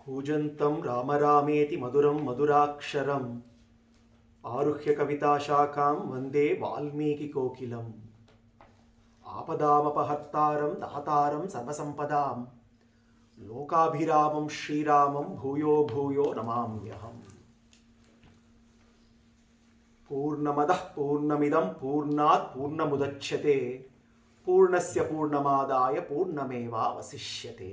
कूजन्तं राम रामेति मधुरं मधुराक्षरम् आरुह्य कविताशाखां वन्दे वाल्मीकिकोकिलम् आपदामपहर्तारं दातारं सर्वसम्पदां लोकाभिरामं श्रीरामं भूयो भूयो नमाम्यहम्। पूर्णमदः पूर्णमिदं पूर्णात् पूर्णमुदच्यते पूर्णस्य पूर्णमादाय पूर्णमेवावशिष्यते।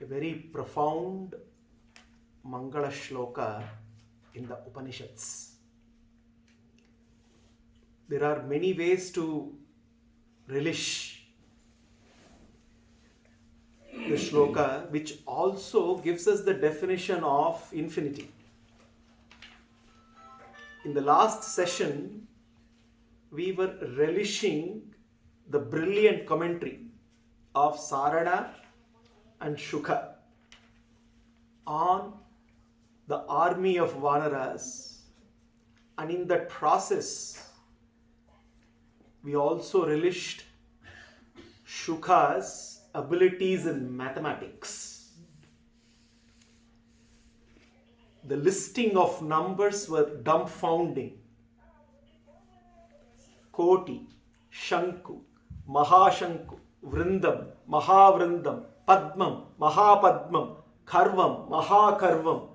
A very profound Mangala shloka in the Upanishads. There are many ways to relish the shloka, which also gives us the definition of infinity. In the last session, we were relishing the brilliant commentary of Sarama and Shukha on the army of Vanaras, and in that process we also relished Shukha's abilities in mathematics. The listing of numbers were dumbfounding. Koti, Shanku, Mahashanku, Vrindam, Mahavrindam, Padmam, Mahapadmam, Karvam, Mahakarvam,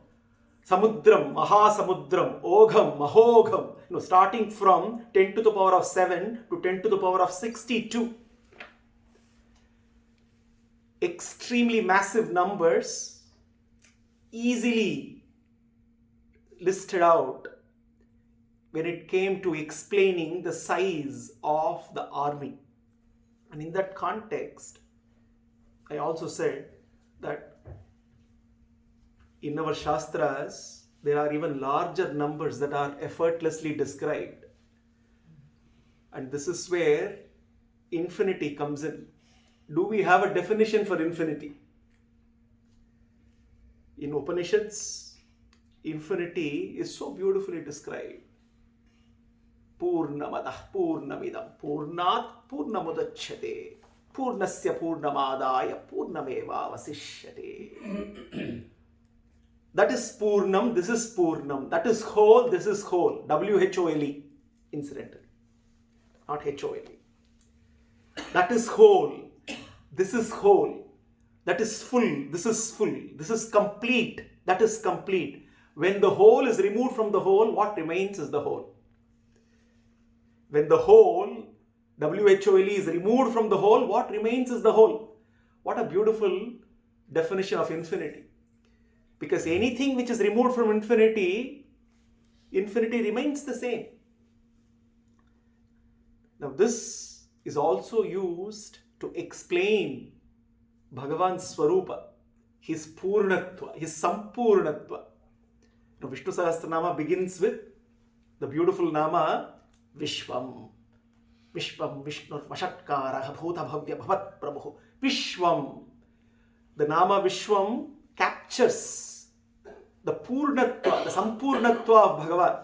Samudram, Mahasamudram, Ogham, Mahogham. Starting from 10 to the power of 7 to 10 to the power of 62. Extremely massive numbers, easily listed out when it came to explaining the size of the army. And in that context, I also said that in our shastras, there are even larger numbers that are effortlessly described. And this is where infinity comes in. Do we have a definition for infinity? In Upanishads, infinity is so beautifully described. Purnamadah purnamidam purnat purnamudachyate purnasya purnamadaya purnameva vasishyate. That is purnam, this is purnam. That is whole, this is whole. W-H-O-L-E, incidentally, not H-O-L-E. That is whole, this is whole. That is full, this is full. This is complete, that is complete. When the whole is removed from the whole, what remains is the whole. When the whole, W-H-O-L-E, is removed from the whole, what remains is the whole. What a beautiful definition of infinity. Because anything which is removed from infinity, infinity remains the same. Now this is also used to explain Bhagavan's Swarupa, his Purnatva, his Sampurnatva. Now Vishnu Sahasranama begins with the beautiful Nama Vishwam. Vishwam Vishnur Vashatkara Bhuta Bhavya Bhavat Prabhu. Vishwam. The Nama Vishwam captures the Purnatva, the Sampurnatva of Bhagavan.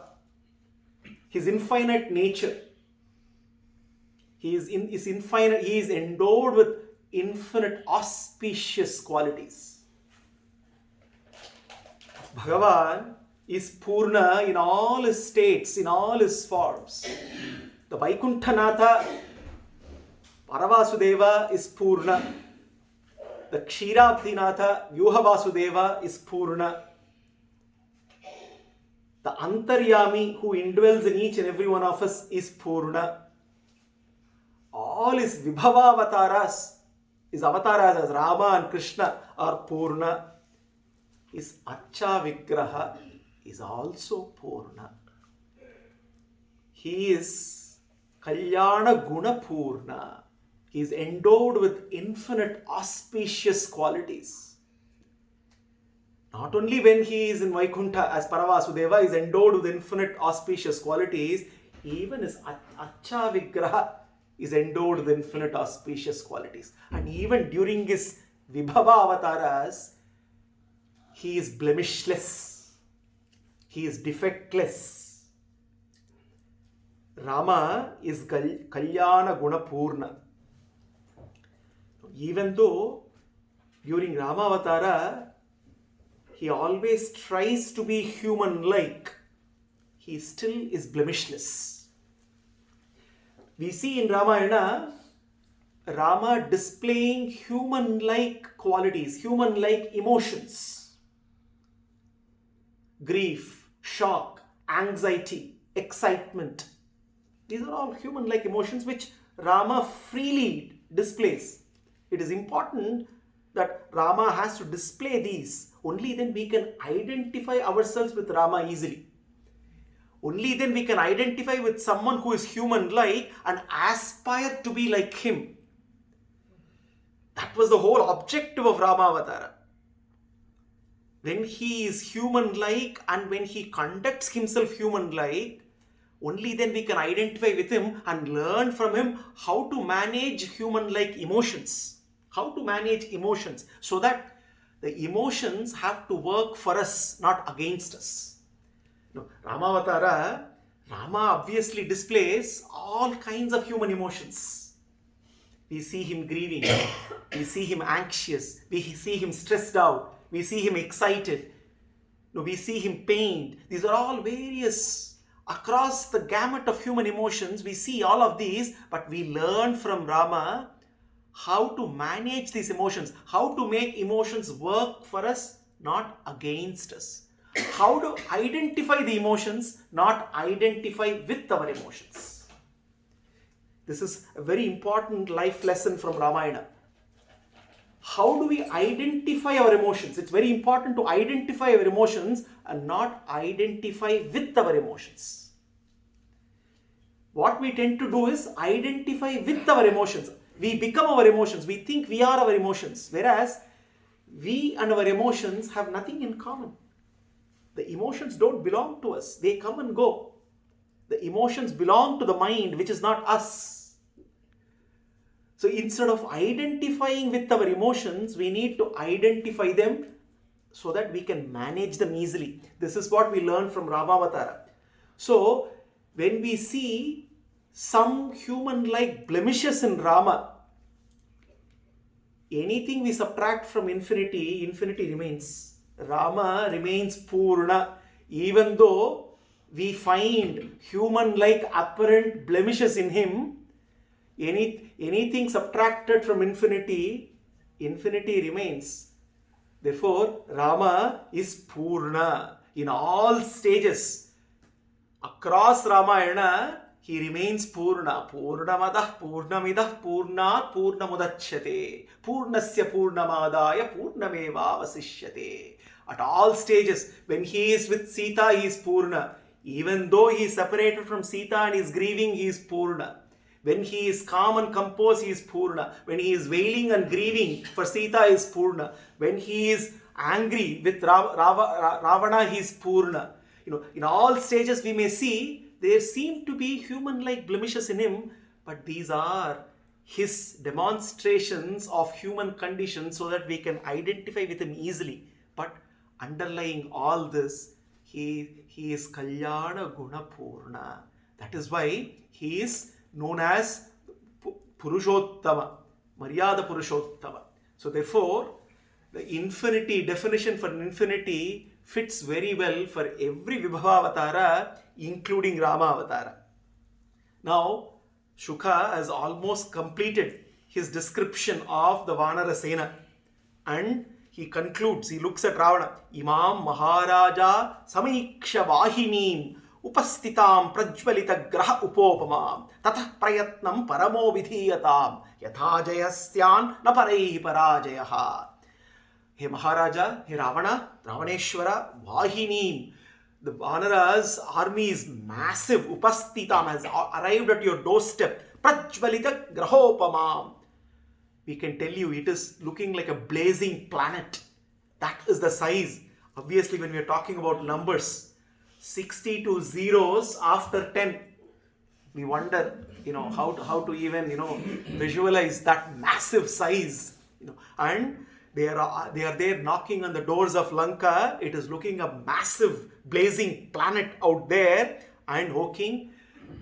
His infinite nature. He is infinite, he is endowed with infinite auspicious qualities. Bhagavan is Purna in all his states, in all his forms. The Vaikunthanatha, Paravasudeva is Purna. The Kshiravdhinatha, Vyuha Vasudeva is Purna. The Antaryami who indwells in each and every one of us is Purna. All his Vibhava avataras, his avatars as Rama and Krishna are Purna. His Acha Vigraha is also Purna. He is Kalyana Guna Purna. He is endowed with infinite auspicious qualities. Not only when he is in Vaikuntha as Paravasudeva, he is endowed with infinite auspicious qualities, even his Acha Vigraha is endowed with infinite auspicious qualities. And even during his Vibhava avataras, he is blemishless. He is defectless. Rama is Kalyana Guna Purna. Even though During Ramavatara, he always tries to be human-like. He still is blemishless. We see in Ramayana, Rama displaying human-like qualities, human-like emotions. Grief, shock, anxiety, excitement. These are all human-like emotions which Rama freely displays. It is important that Rama has to display these. Only then we can identify ourselves with Rama easily. Only then we can identify with someone who is human-like and aspire to be like him. That was the whole objective of Ramavatara. When he is human-like and when he conducts himself human-like, only then we can identify with him and learn from him how to manage human-like emotions. How to manage emotions so that the emotions have to work for us, not against us. Ramavatara, Rama obviously displays all kinds of human emotions. We see him grieving, we see him anxious, we see him stressed out, we see him excited, we see him pained. These are all various, across the gamut of human emotions, we see all of these, but we learn from Rama how to manage these emotions, how to make emotions work for us, not against us. How to identify the emotions, not identify with our emotions. This is a very important life lesson from Ramayana. How do we identify our emotions? It's very important to identify our emotions and not identify with our emotions. What we tend to do is identify with our emotions. We become our emotions. We think we are our emotions. Whereas we and our emotions have nothing in common. The emotions don't belong to us. They come and go. The emotions belong to the mind, which is not us. So instead of identifying with our emotions, we need to identify them so that we can manage them easily. This is what we learn from Ramavatara. So when we see some human-like blemishes in Rama, anything we subtract from infinity, infinity remains. Rama remains Purna. Even though we find human-like apparent blemishes in him, anything subtracted from infinity, infinity remains. Therefore, Rama is Purna in all stages. Across Ramayana, he remains Purna. Purnamadah, Purnamidah, Purnat, Purnamudachyate. Purnasya Purnamadaya, Purnameva vasishyate. At all stages, when he is with Sita, he is Purna. Even though he is separated from Sita and is grieving, he is Purna. When he is calm and composed, he is Purna. When he is wailing and grieving for Sita, he is Purna. When he is angry with Ravana, he is Purna. In all stages we may see there seem to be human-like blemishes in him, but these are his demonstrations of human condition so that we can identify with him easily. But underlying all this, he is Kalyana Guna Purna. That is why he is known as Purushottama, Maryada Purushottama. So therefore, the infinity, definition for infinity fits very well for every Vibhava Avatara, including Rama Avatara. Now, Shukha has almost completed his description of the Vanara Sena, and he concludes, he looks at Ravana, Imam Maharaja Samiksha Vahineem Upastitam Prajvalita Graha Upopamam Tatah Prayatnam Paramo Vidhiyatam Yathajayasyan Naparaihi Parajayaha. Hey Maharaja, hey Ravana, Ravaneshwara, Vahineem. The Vanara's army is massive. Upastitam has arrived at your doorstep. Prajvalita Grahopamam. We can tell you it is looking like a blazing planet. That is the size. Obviously, when we are talking about numbers, 62 zeros after 10, we wonder, how to even, visualize that massive size. And they are there knocking on the doors of Lanka. It is looking a massive blazing planet out there. And O King,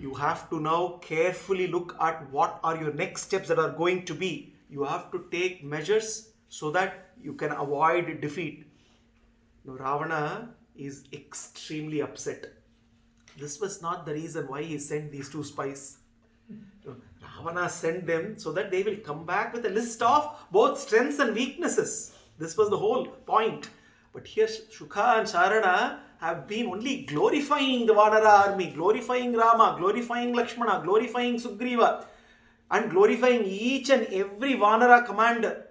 you have to now carefully look at what are your next steps that are going to be. You have to take measures so that you can avoid defeat. Ravana is extremely upset. This was not the reason why he sent these two spies. Ravana sent them so that they will come back with a list of both strengths and weaknesses. This was the whole point. But here Shukha and Charana have been only glorifying the Vanara army, glorifying Rama, glorifying Lakshmana, glorifying Sugriva, and glorifying each and every Vanara commander.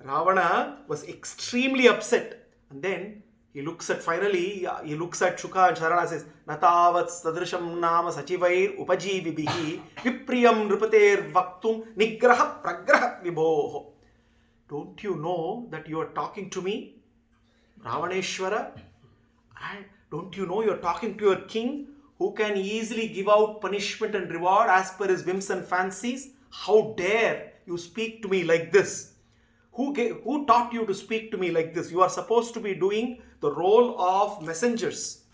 Ravana was extremely upset. And then he looks at Shukha and Charana and says, Natavat sadrisham nama sachivair upajivibihi vipriyam nrupater vaktum nigraha pragraha vibhoho. Don't you know that you are talking to me, Ravaneshwara? And don't you know you are talking to your king who can easily give out punishment and reward as per his whims and fancies? How dare you speak to me like this? Who taught you to speak to me like this? You are supposed to be doing the role of messengers.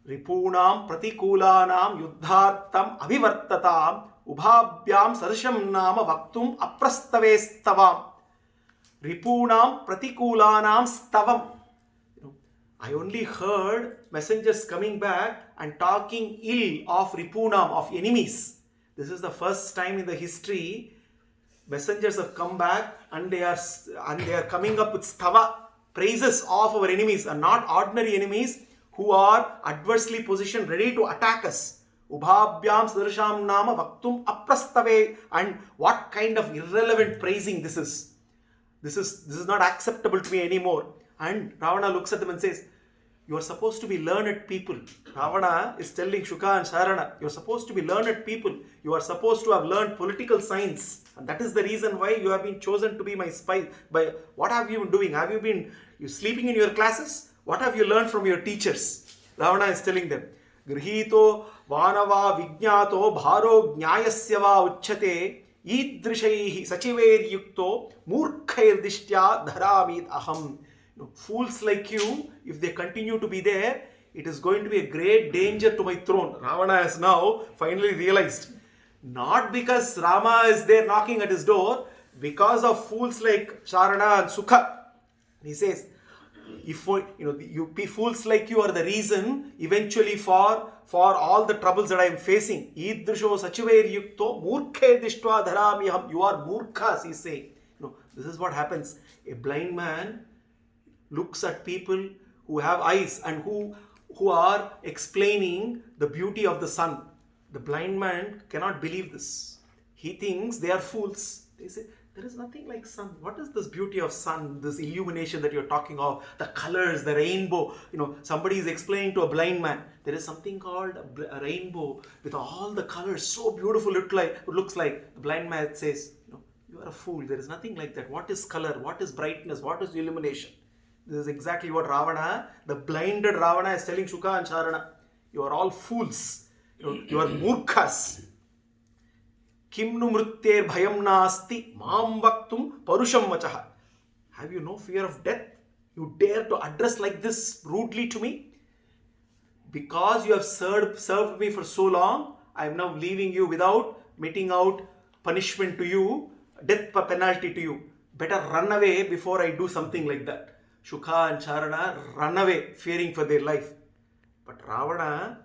Ripunam pratikulanam yuddhartam abhivartatam ubhabhyam sadasham nama vaktum aprastave Ripunam pratikulanam stavam. I only heard messengers coming back and talking ill of Ripunam, of enemies. This is the first time in the history messengers have come back and they are coming up with stava, praises of our enemies, and not ordinary enemies who are adversely positioned, ready to attack us. Ubhabhyam sadarsham nama vaktum aprastave. And what kind of irrelevant praising this is? This is not acceptable to me anymore. And Ravana looks at them and says, you are supposed to be learned people. Ravana is telling Shukha and Charana, you are supposed to be learned people. You are supposed to have learned political science. And that is the reason why you have been chosen to be my spy. What have you been doing? Have you been sleeping in your classes? What have you learned from your teachers? Ravana is telling them, Grihito vanava vijnato bharo jnayasya va uchyate idrishaihi sachivair yukto murkhair dishtya dharamit aham. Fools like you, if they continue to be there, it is going to be a great danger to my throne. Ravana has now finally realized. Not because Rama is there knocking at his door, because of fools like Charana and Sukha. He says, fools like you are the reason eventually for all the troubles that I am facing. Idrisho sachivair yukto murkhe dishtva dharamiham. You are murkhas, he is saying. This is what happens. A blind man looks at people who have eyes and who are explaining the beauty of the sun. The blind man cannot believe this. He thinks they are fools. They say, there is nothing like sun. What is this beauty of sun, this illumination that you're talking of, the colors, the rainbow? Somebody is explaining to a blind man, there is something called a rainbow with all the colors, so beautiful it looks like. The blind man says, you are a fool. There is nothing like that. What is color? What is brightness? What is illumination? This is exactly what Ravana, the blinded Ravana, is telling Shukha and Charana. You are all fools. You are murkhas. Kimnu mrityer bhayam nasti mam vaktum parusham vachaha. Have you no fear of death? You dare to address like this rudely to me? Because you have served me for so long, I am now leaving you without meting out punishment to you, death penalty to you. Better run away before I do something like that. Shukha and Charana run away, fearing for their life. But Ravana,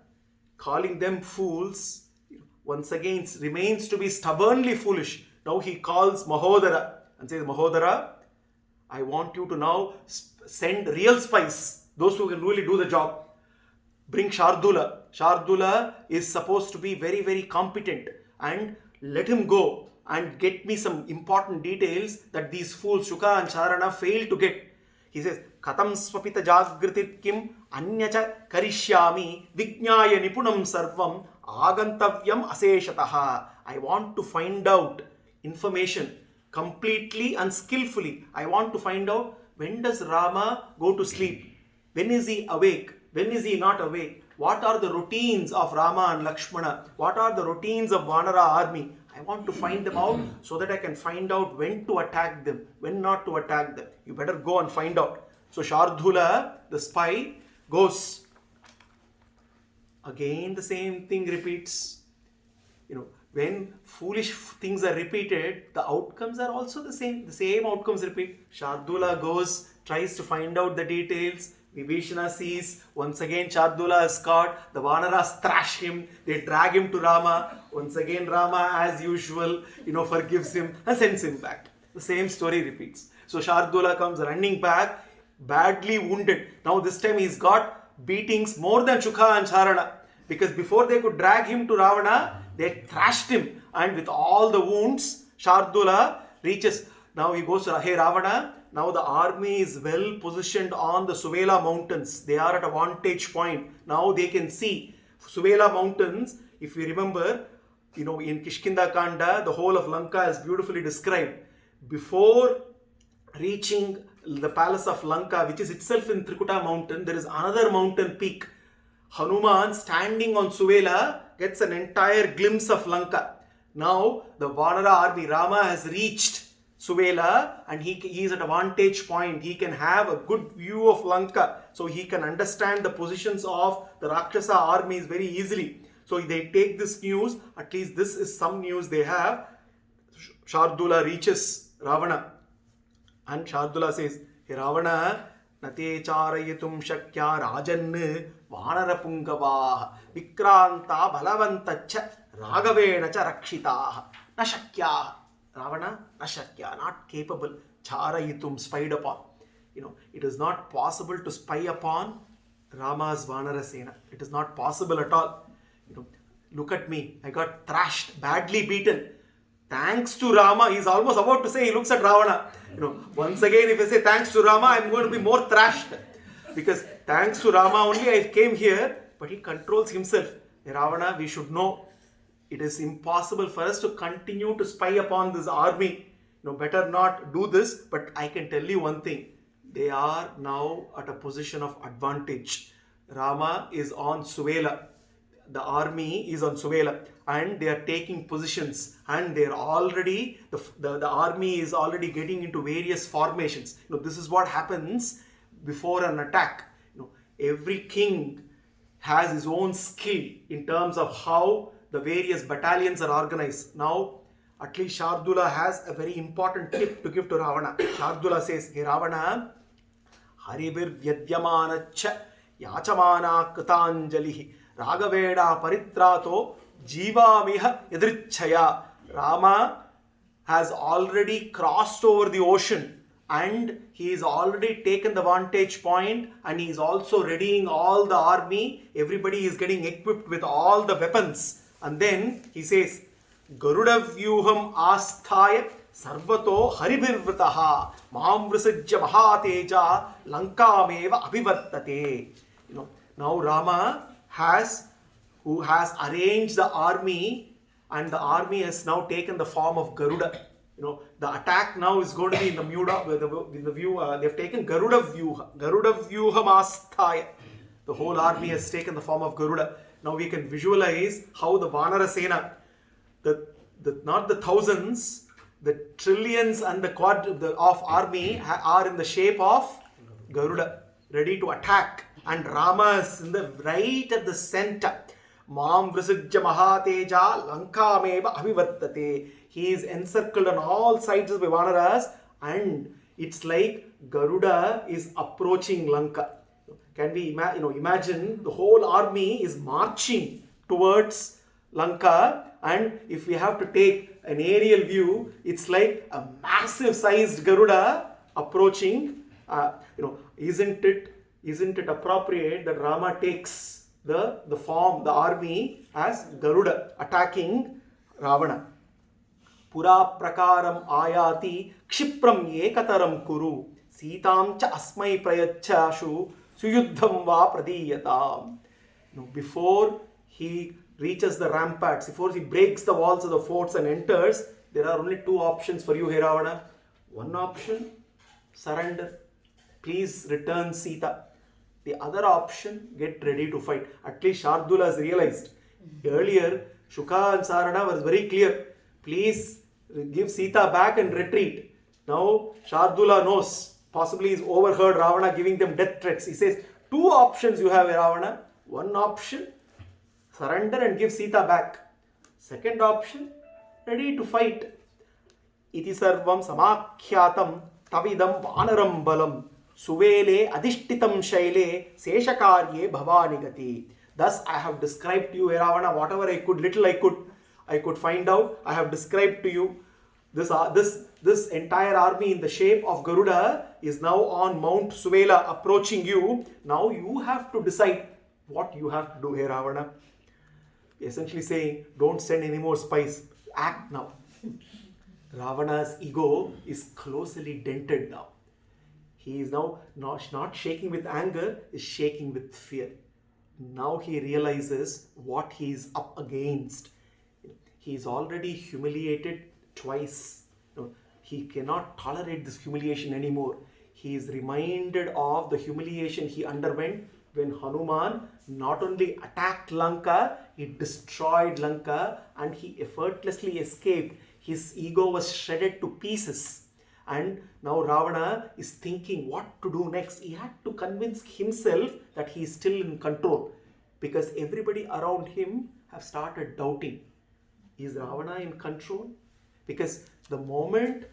calling them fools, once again remains to be stubbornly foolish. Now he calls Mahodara and says, Mahodara, I want you to now send real spies, those who can really do the job. Bring Shardula. Shardula is supposed to be very, very competent, and let him go and get me some important details that these fools Shukha and Charana failed to get. He says, Katam swapita jagritir kim anyacha karishyami vijnaya nipunam sarvam agantavyam aseshataha. I want to find out information completely and skillfully. I want to find out, when does Rama go to sleep? When is he awake? When is he not awake? What are the routines of Rama and Lakshmana? What are the routines of Vanara army? I want to find them out so that I can find out when to attack them, when not to attack them. You better go and find out. So Shardula, the spy, goes. Again the same thing repeats. when foolish things are repeated, the outcomes are also the same. The same outcomes repeat. Shardula goes, tries to find out the details. Vibheeshan sees, once again Shardula is caught. The Vanaras thrash him. They drag him to Rama. Once again Rama, as usual, forgives him and sends him back. The same story repeats. So Shardula comes running back, badly wounded. Now this time he's got beatings more than Shukha and Charana. Because before they could drag him to Ravana, they thrashed him. And with all the wounds, Shardula reaches. Now he goes to, hey Ravana, now the army is well positioned on the Suvela mountains. They are at a vantage point. Now they can see Suvela mountains. If you remember, in Yuddha Kanda, the whole of Lanka is beautifully described. Before reaching the palace of Lanka, which is itself in Trikuta mountain, there is another mountain peak. Hanuman, standing on Suvela, gets an entire glimpse of Lanka. Now, the Vanara army, Rama has reached Suvela and he is at a vantage point. He can have a good view of Lanka. So, he can understand the positions of the Rakshasa armies very easily. So, they take this news, at least this is some news they have. Shardula reaches Ravana and Shardula says, hey Ravana, Nate charayatum shakya rajan vanarapungavaha vikranta balavantacha ragavenacha rakshitaha na shakya. Ravana, na shakya, not capable. Charayitum, spied upon. It is not possible to spy upon Rama's Vanarasena. It is not possible at all. Look at me. I got thrashed, badly beaten. Thanks to Rama, he's almost about to say, he looks at Ravana. Once again, if I say thanks to Rama, I'm going to be more thrashed. Because thanks to Rama only I came here, but he controls himself. Ravana, we should know, it is impossible for us to continue to spy upon this army. Better not do this, but I can tell you one thing. They are now at a position of advantage. Rama is on Suvela. The army is on Suvela and they are taking positions and they are already, the army is already getting into various formations. This is what happens before an attack. Every king has his own skill in terms of how the various battalions are organized. Now, at least Shardula has a very important tip to give to Ravana. Shardula says, hey Ravana, Haribir Vyadyamanacha Yachamana Katanjalihi Ragaveda Paritrato Jivamiha Yadrichaya. Rama has already crossed over the ocean and he has already taken the vantage point and he is also readying all the army. Everybody is getting equipped with all the weapons. And then he says, Garuda Vyuham Asthaya Sarvato Haribirvrataha Mam Vrisajya Mahateja Lankameva Abhivartate. Now Rama who has arranged the army and the army has now taken the form of Garuda. The attack now is going to be in the view. They've taken Garuda Vyuha. Garuda Vyuha Masthaya. The whole army has taken the form of Garuda. Now we can visualize how the Vanara Sena, not the thousands, the trillions and the of army are in the shape of Garuda, ready to attack. And Rama is right at the center. Mam Vrisajya Mahateja Lankameva Abhivartate. He is encircled on all sides by Vanaras and it's like Garuda is approaching Lanka. Can we imagine the whole army is marching towards Lanka, and if we have to take an aerial view, it's like a massive sized Garuda approaching. Isn't it appropriate that Rama takes the form, the army as Garuda attacking Ravana? Pura prakaram ayati kshipram ekataram kuru sitam cha asmai prayachashu suyuddham va pradiyatam. Before he reaches the ramparts, before he breaks the walls of the forts and enters, there are only two options for you, He Ravana. One option, surrender. Please return Sita. The other option, get ready to fight. At least Shardula has realized. Earlier, Shukha and Sarana was very clear. Please give Sita back and retreat. Now, Shardula knows. Possibly he's overheard Ravana giving them death threats. He says, two options you have, Ravana. One option, surrender and give Sita back. Second option, ready to fight. Iti sarvam samakyatam tavidam vanaram balam suvele adishtitam shaile seshakarye bhavanigati. Thus I have described to you, Ravana, whatever I could find out. I have described to you this entire army in the shape of Garuda is now on Mount Suvela approaching you. Now you have to decide what you have to do here, Ravana. Essentially saying, don't send any more spies. Act now. Ravana's ego is closely dented now. He is now not shaking with anger, is shaking with fear. Now he realizes what he is up against. He is already humiliated twice. He cannot tolerate this humiliation anymore. He is reminded of the humiliation he underwent when Hanuman not only attacked Lanka, he destroyed Lanka and he effortlessly escaped. His ego was shredded to pieces. And now Ravana is thinking what to do next. He had to convince himself that he is still in control, because everybody around him have started doubting. Is Ravana in control? Because the moment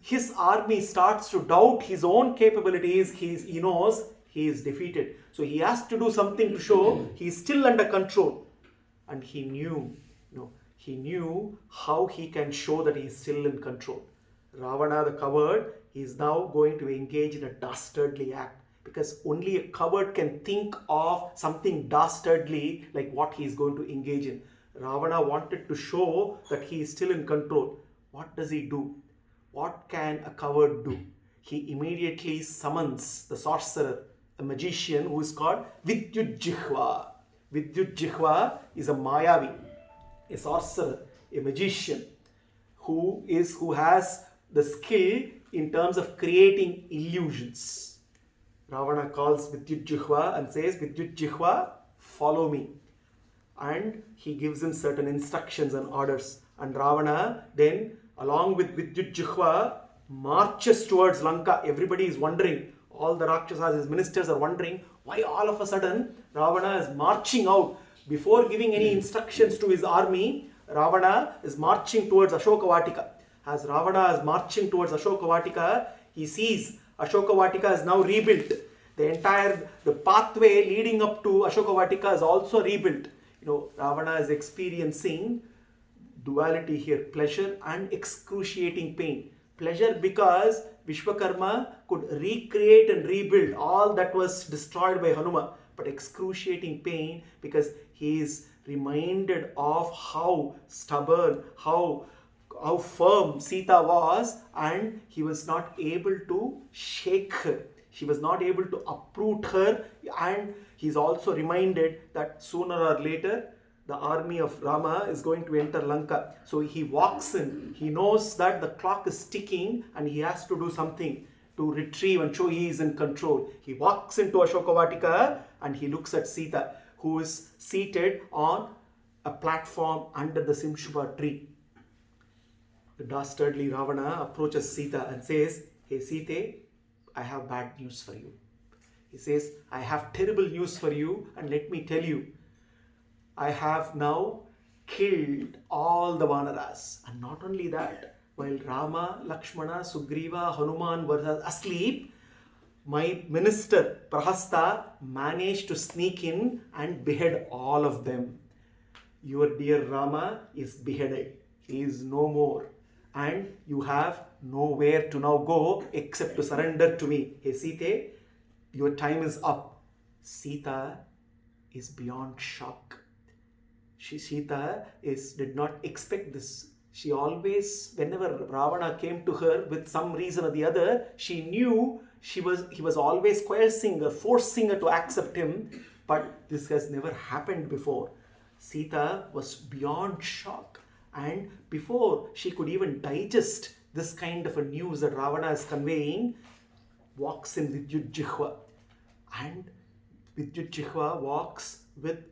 his army starts to doubt his own capabilities, he knows he is defeated. So he has to do something to show he is still under control. And he knew how he can show that he is still in control. Ravana the coward, he is now going to engage in a dastardly act, because only a coward can think of something dastardly like what he is going to engage in. Ravana wanted to show that he is still in control. What does he do? What can a coward do? He immediately summons the sorcerer, a magician who is called Vidyujjihva. Vidyujjihva is a Mayavi, a sorcerer, a magician who has the skill in terms of creating illusions. Ravana calls Vidyujjihva and says, Vidyujjihva, follow me. And he gives him certain instructions and orders. And Ravana then, along with Vidyujjihva, marches towards Lanka. Everybody is wondering, all the Rakshasas, his ministers are wondering, why all of a sudden Ravana is marching out. Before giving any instructions to his army, Ravana is marching towards Ashokavatika. As Ravana is marching towards Ashokavatika, he sees Ashokavatika is now rebuilt. The pathway leading up to Ashokavatika is also rebuilt. Ravana is experiencing duality here, pleasure and excruciating pain. Pleasure because Vishwakarma could recreate and rebuild all that was destroyed by Hanuma, but excruciating pain because he is reminded of how stubborn, how firm Sita was, and he was not able to shake her. He was not able to uproot her, and he's also reminded that sooner or later the army of Rama is going to enter Lanka. So he walks in. He knows that the clock is ticking and he has to do something to retrieve and show he is in control. He walks into Ashokavatika and he looks at Sita, who is seated on a platform under the Simshuba tree. The dastardly Ravana approaches Sita and says, "Hey Sita, I have bad news for you." He says, "I have terrible news for you, and let me tell you, I have now killed all the Vanaras." And not only that, while Rama, Lakshmana, Sugriva, Hanuman were asleep, my minister Prahasta managed to sneak in and behead all of them. Your dear Rama is beheaded. He is no more. And you have nowhere to now go except to surrender to me. Hey Sita, your time is up. Sita is beyond shock. Sita did not expect this. She always, whenever Ravana came to her with some reason or the other, she knew he was always coercing her, forcing her to accept him. But this has never happened before. Sita was beyond shock. And before she could even digest this kind of a news that Ravana is conveying, walks in Vidyujjihva. And Vidyujjihva walks with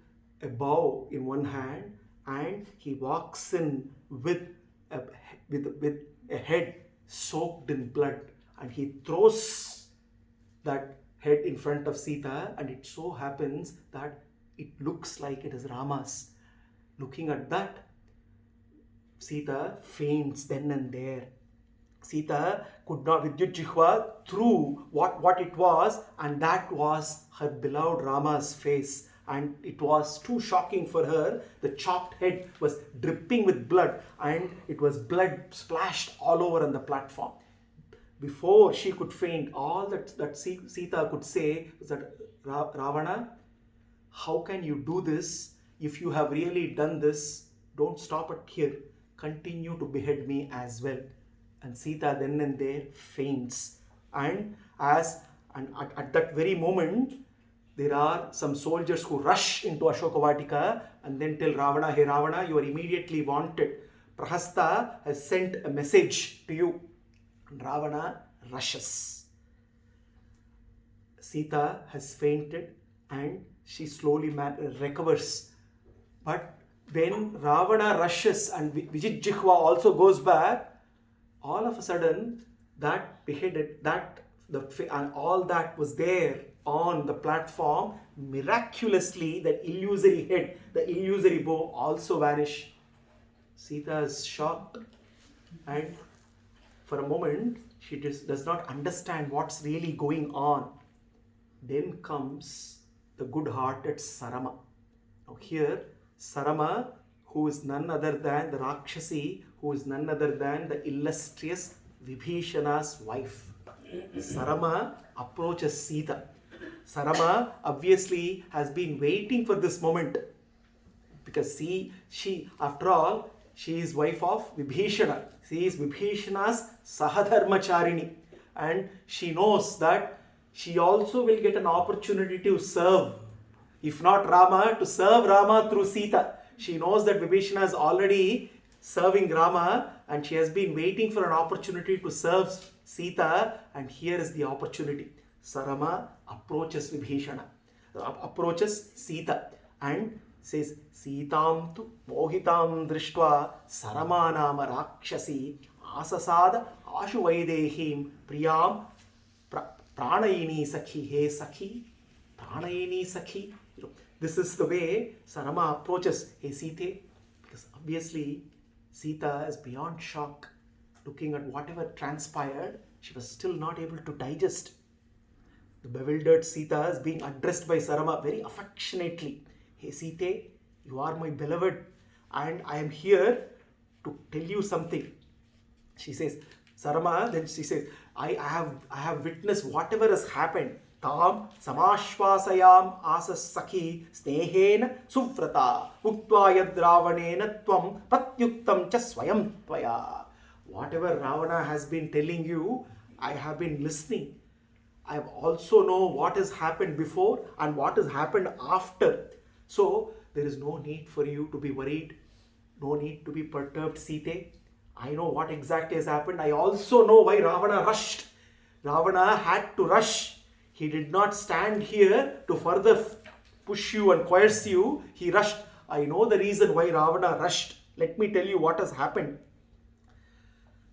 a bow in one hand, and he walks in with a head soaked in blood, and he throws that head in front of Sita, and it so happens that it looks like it is Rama's. Looking at that, Sita faints then and there. Sita could not, Vidyutjihva threw what it was, and that was her beloved Rama's face. And it was too shocking for her. The chopped head was dripping with blood, and it was blood splashed all over on the platform. Before she could faint, all that Sita could say was that, Ravana, how can you do this? If you have really done this, don't stop at here. Continue to behead me as well. And Sita then and there faints. And at that very moment, there are some soldiers who rush into Ashokavatika and then tell Ravana, hey Ravana, you are immediately wanted. Prahasta has sent a message to you. And Ravana rushes. Sita has fainted and she slowly recovers. But when Ravana rushes and Vijijjihva also goes back, all of a sudden that beheaded, and all that was there on the platform, miraculously that illusory head, the illusory bow also vanish. Sita is shocked, and for a moment she does not understand what's really going on. Then comes the good-hearted Sarama. Now here, Sarama, who is none other than the Rakshasi, who is none other than the illustrious Vibheeshana's wife. Sarama approaches Sita. Sarama obviously has been waiting for this moment, because she after all, she is wife of Vibheeshana. She is Vibheeshana's Sahadharmacharini, and she knows that she also will get an opportunity to serve, if not Rama, to serve Rama through Sita. She knows that Vibheeshana is already serving Rama, and she has been waiting for an opportunity to serve Sita, and here is the opportunity. Sarama approaches Vibheeshana, approaches Sita, and says, Sitam tu mohitam drishtva Sarama nama rakshasi asasada ashu vaidehim priyam pranayini sakhi. Hey sakhi, pranayini sakhi. This is the way Sarama approaches. Hey Sita, because obviously Sita is beyond shock. Looking at whatever transpired, she was still not able to digest. The bewildered Sita is being addressed by Sarama very affectionately. Hey Sita, you are my beloved, and I am here to tell you something. She says, Sarama, then she says, I have witnessed whatever has happened. Tam samashvasayam asas sakhi snehena suvrata uktva yad ravanena tvam pratyuktam cha swayam tvaya. Whatever Ravana has been telling you, I have been listening. I also know what has happened before and what has happened after. So there is no need for you to be worried, no need to be perturbed, Sita. I know what exactly has happened. I also know why Ravana rushed. Ravana had to rush. He did not stand here to further push you and coerce you. He rushed. I know the reason why Ravana rushed. Let me tell you what has happened.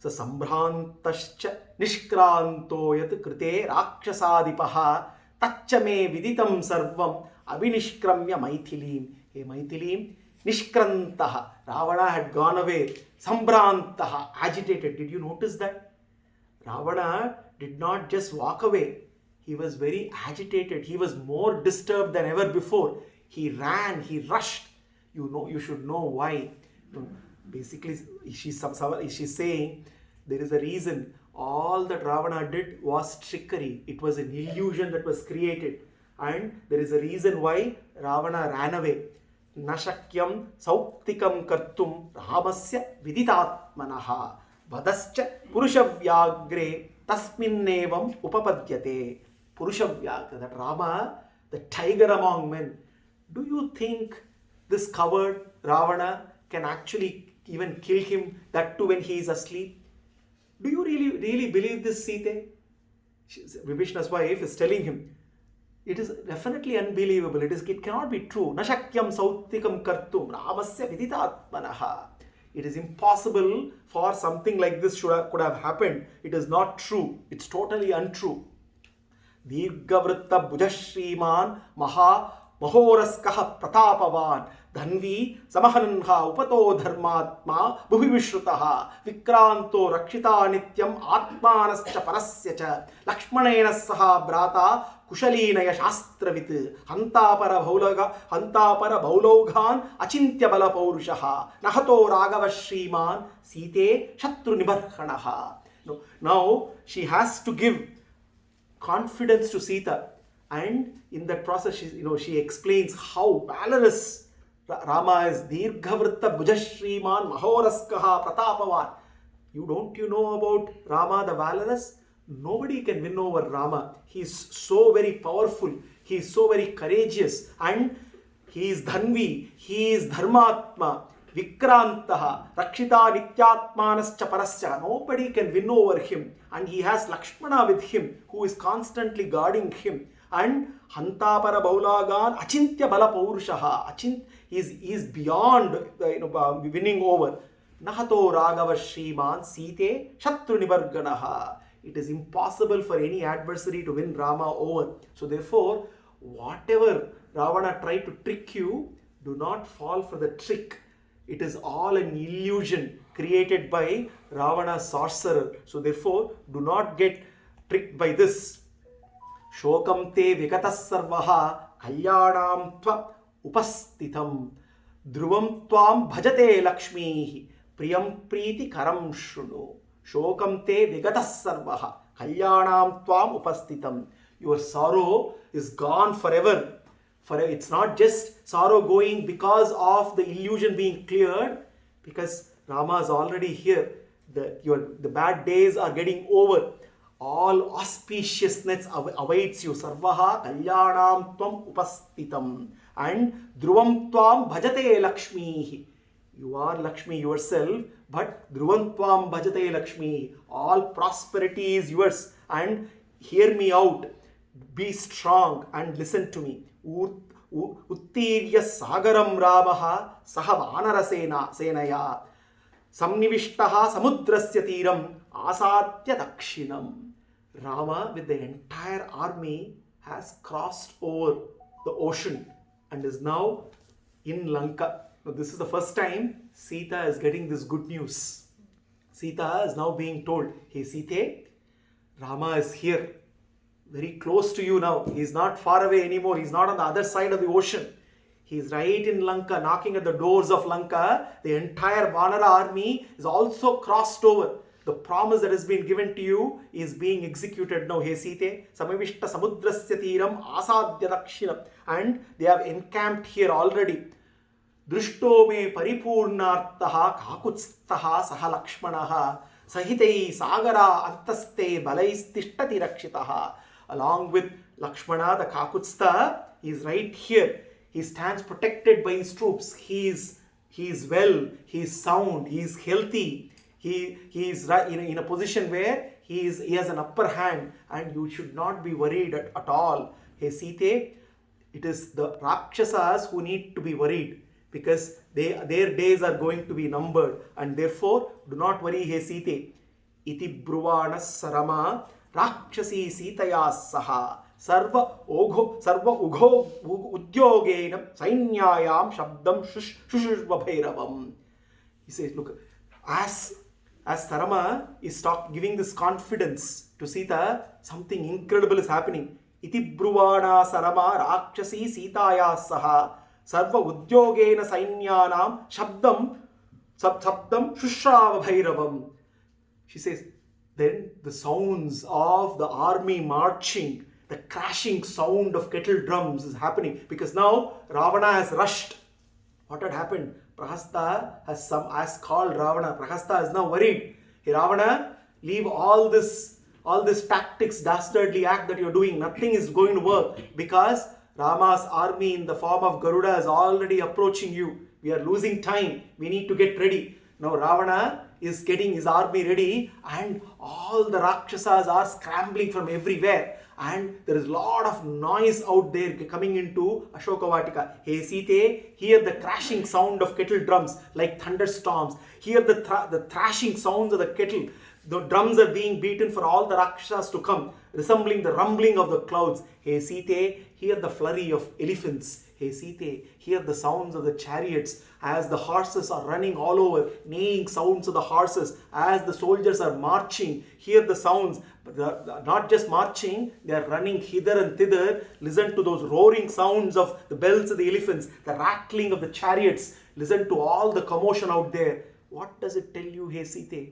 So sambhrantascha nishkranto yat krite rakshasadipaha taccha me viditam sarvam abhinishkramya maithilim. Hey Maithilim, nishkrantaha. Ravana had gone away. Sambhrantaha, agitated. Did you notice that? Ravana did not just walk away. He was very agitated. He was more disturbed than ever before. He ran, he rushed. You should know why. Basically, she's saying there is a reason. All that Ravana did was trickery. It was an illusion that was created. And there is a reason why Ravana ran away. Nashakyam sauktikam kartum ramasya viditatmanaha vadascha purushavyagre tasminnevam upapadyate. Purushavyagra, that Rama, the tiger among men. Do you think this coward Ravana can actually even kill him, that too when he is asleep? Do you really believe this, Sita? Vibhishana's wife is telling him, it is definitely unbelievable. It cannot be true. Nashakyam sautikam kartum ramasya viditatmanaha. It is impossible for something like this could have happened. It is not true. It's totally untrue. Dirgavritta bhujashriman mahoraskaha pratapavan Dhanvi samahananha upato dharmatma bhuvivishrutaha vikranto rakshita nityam atmanascha parasya lakshmanena saha brata kushalinaya shastravit hantapara bhauloghan achintya bala paurushaha nahato raghava shriman site shatru nibarhanaha. Now she has to give confidence to Sita, and in that process she explains how valorous Rama is. Dirghavritta bhujashriman mahoraskaha pratapavan. You know about Rama the valorous? Nobody can win over Rama. He is so very powerful. He is so very courageous, and he is Dhanvi. He is Dharmatma. Vikrantaha, Rakshita Nityatmanascha Parascha. Nobody can win over him. And he has Lakshmana with him, who is constantly guarding him. And Hantapara Baulagan, Achintya Bala Paurushaha. He is beyond winning over. Nahato Raghava Shriman Site Shatru Nibarganaha. It is impossible for any adversary to win Rama over. So therefore, whatever Ravana tried to trick you, do not fall for the trick. It is all an illusion created by Ravana's sorcerer. So therefore, do not get tricked by this. Shokam te vikatas sarvaha kalyanam tva upastitam dhruvam tvam bhajate lakshmihi priyam priti karam shrunu. Shokam te vigatas sarvaha kalyanam tvam upastitam. Your sorrow is gone forever. It's not just sorrow going because of the illusion being cleared, because Rama is already here. The bad days are getting over. All auspiciousness awaits you. Sarvaha kalyanam tvam upastitam. And dhruvam tvam bhajate lakshmihi. You are Lakshmi yourself, but dhruvam tvam bhajate lakshmi. All prosperity is yours. And hear me out. Be strong and listen to me. Uttirya sagaram ramaha sahavanara senaya samnivishtaha samudrasya tiram asatya dakshinam. Rama with the entire army has crossed over the ocean and is now in Lanka. Now, this is the first time Sita is getting this good news. Sita is now being told, hey Sita, Rama is here, very close to you now. He is not far away anymore. He is not on the other side of the ocean. He is right in Lanka, knocking at the doors of Lanka. The entire Vanara army is also crossed over. The promise that has been given to you is being executed now. He Sita, samavishta samudrasya tiram asadya dakshinam. And they have encamped here already. Drishto me paripurnartaha kakutstaha saha lakshmanaha sahitei sagara antaste balais tishtati rakshitaha. Along with Lakshmana, the Kakutstha, he is right here. He stands protected by his troops. He is well, he is sound, he is healthy. He is in a position where he has an upper hand, and you should not be worried at all. Hey Sita, it is the Rakshasas who need to be worried, because their days are going to be numbered, and therefore do not worry. Hey Sita, iti bruvana Sarama Rakshasi Sitaya saha sarva ugho udyogena sainyayam shabdam shushva bhairavam. He says, look, as Sarama is giving this confidence to Sita, something incredible is happening. Iti bruvana Sarama Rakshasi Sitaya saha sarva udyogena sainyanam shabdam shushva bhairavam. She says, then the sounds of the army marching, the crashing sound of kettle drums is happening, because now Ravana has rushed. What had happened? Prahasta has called Ravana. Prahasta is now worried. Hey Ravana, leave all this tactics, dastardly act that you're doing. Nothing is going to work, because Rama's army in the form of Garuda is already approaching you. We are losing time. We need to get ready. Now Ravana is getting his army ready, and all the Rakshasas are scrambling from everywhere, and there is a lot of noise out there coming into Ashokavatika. Hey Sita, hear the crashing sound of kettle drums like thunderstorms. Hear the thrashing sounds of the kettle. The drums are being beaten for all the Rakshasas to come, resembling the rumbling of the clouds. Hey Sita, hear the flurry of elephants. Hey Sita, hear the sounds of the chariots as the horses are running all over, neighing sounds of the horses as the soldiers are marching. Hear the sounds, not just marching, they are running hither and thither. Listen to those roaring sounds of the bells of the elephants, the rattling of the chariots. Listen to all the commotion out there. What does it tell you, hey Sita?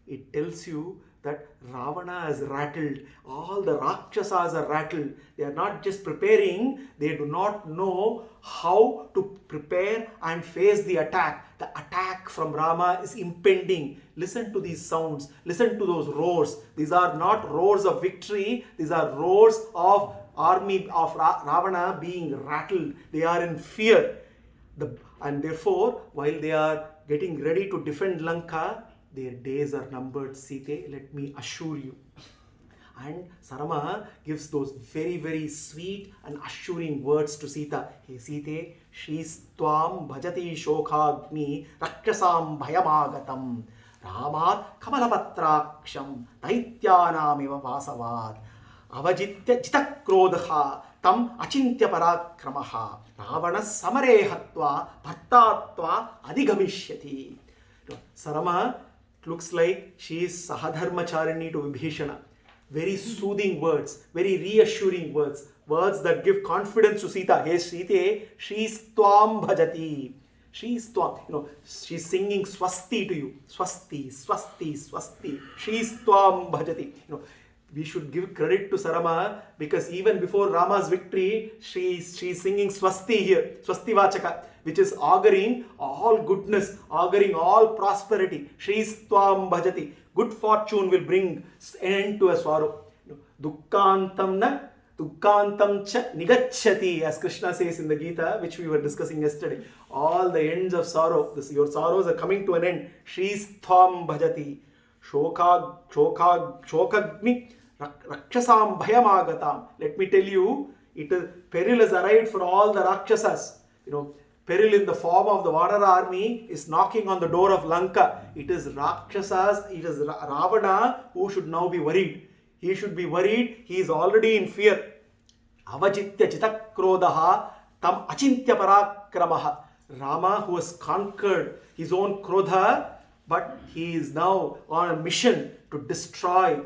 It tells you that Ravana is rattled, all the Rakshasas are rattled. They are not just preparing, they do not know how to prepare and face the attack. The attack from Rama is impending. Listen to these sounds, listen to those roars. These are not roars of victory, these are roars of army of Ravana being rattled. They are in fear. And therefore, while they are getting ready to defend Lanka, their days are numbered, Sita, let me assure you. And Sarama gives those very, very sweet and assuring words to Sita. Hey Sita, Shistvam bhajati shokhagni rakshasam bhayamagatam ramat kamalapatraksham daityanamiva vasavad avajitya jitakrodha tam achintya parakramaha ravana samare hatva bhattatva adhigamishati. Sarama looks like she is Sahadharmacharini to Vibheeshan. Very soothing words, very reassuring words, words that give confidence to Sita. Hey Sita, she's Tvam bhajati. She's Tvam. She's singing swasti to you. Swasti, swasti, swasti. She's Tvam bhajati. We should give credit to Sarama because even before Rama's victory, she's singing swasti here, swasti vachaka, which is auguring all goodness, auguring all prosperity. She's Tvam bhajati. Good fortune will bring end to a sorrow. Dukkantam na dukkantam cha nigacchati, as Krishna says in the Gita, which we were discussing yesterday. All the ends of sorrow, your sorrows are coming to an end. She's Tvam bhajati. Shokagni Rakshasam bhayamagatam. Let me tell you, peril has arrived for all the Rakshasas. Peril in the form of the water army is knocking on the door of Lanka. It is Rakshasas, it is Ravana who should now be worried. He should be worried, he is already in fear. Avajitya jitakrodaha tam achintya parakramaha. Rama, who has conquered his own krodha, but he is now on a mission to destroy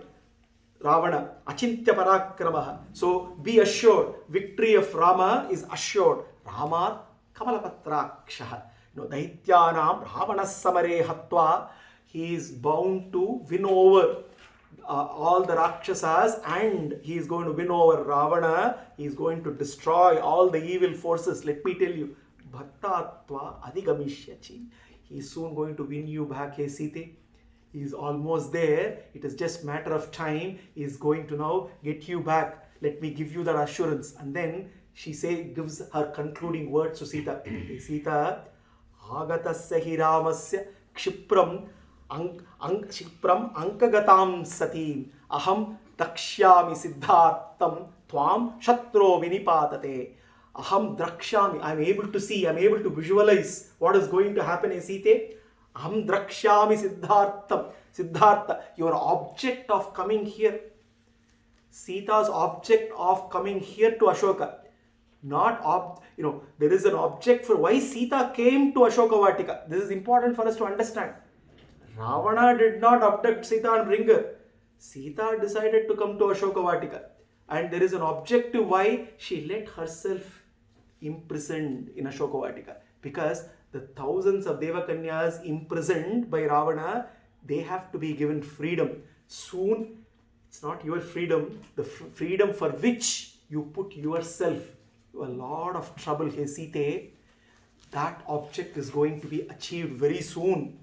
Ravana. Achintya parakramaha. So be assured, victory of Rama is assured. Rama Kamalapatrakshaha. Daityanam Ravana samare hatva. He is bound to win over all the Rakshasas, and he is going to win over Ravana. He is going to destroy all the evil forces. Let me tell you, Bhattatva adhigamishyati. He is soon going to win you back, hey Sita. He is almost there. It is just matter of time. He is going to now get you back. Let me give you that assurance. And then she gives her concluding words to Sita. Sita, agatasya hi ramasya kshipram ankagatam satim aham dakshyami siddhartam tvam shatro vinipatate. Aham drakshami. I am able to see, I am able to visualize what is going to happen in Sita. Aham drakshami siddhartam. Siddhartha, your object of coming here. Sita's object of coming here to Ashoka. There is an object for why Sita came to Ashoka Vatika. This is important for us to understand. Ravana did not abduct Sita and bring her. Sita decided to come to Ashoka Vatika. And there is an objective why she let herself imprisoned in Ashoka Vatika. Because the thousands of Devakanyas imprisoned by Ravana, they have to be given freedom. Soon, it's not your freedom, the freedom for which you put yourself to a lot of trouble, hey Sita. That object is going to be achieved very soon.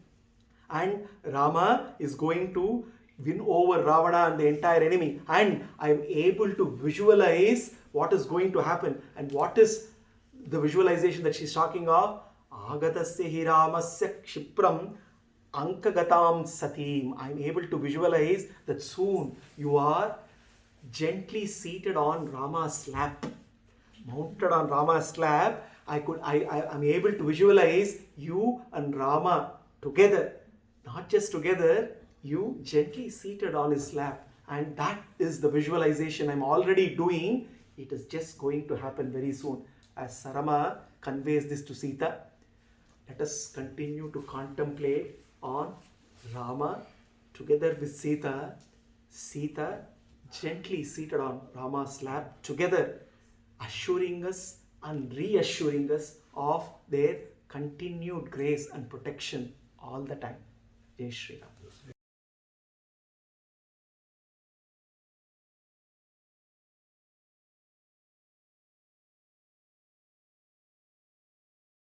And Rama is going to win over Ravana and the entire enemy. And I am able to visualize what is going to happen. And what is the visualization that she's talking of? Agatasya hi ramasya kshipram ankagatam satim. I am able to visualize that soon you are gently seated on Rama's lap. Mounted on Rama's lap, I am able to visualize you and Rama together. Not just together, you gently seated on his lap. And that is the visualization I'm already doing. It is just going to happen very soon. as Sarama conveys this to Sita, let us continue to contemplate on Rama together with Sita. Sita gently seated on Rama's lap together, assuring us and reassuring us of their continued grace and protection all the time. Jai Shri Ram.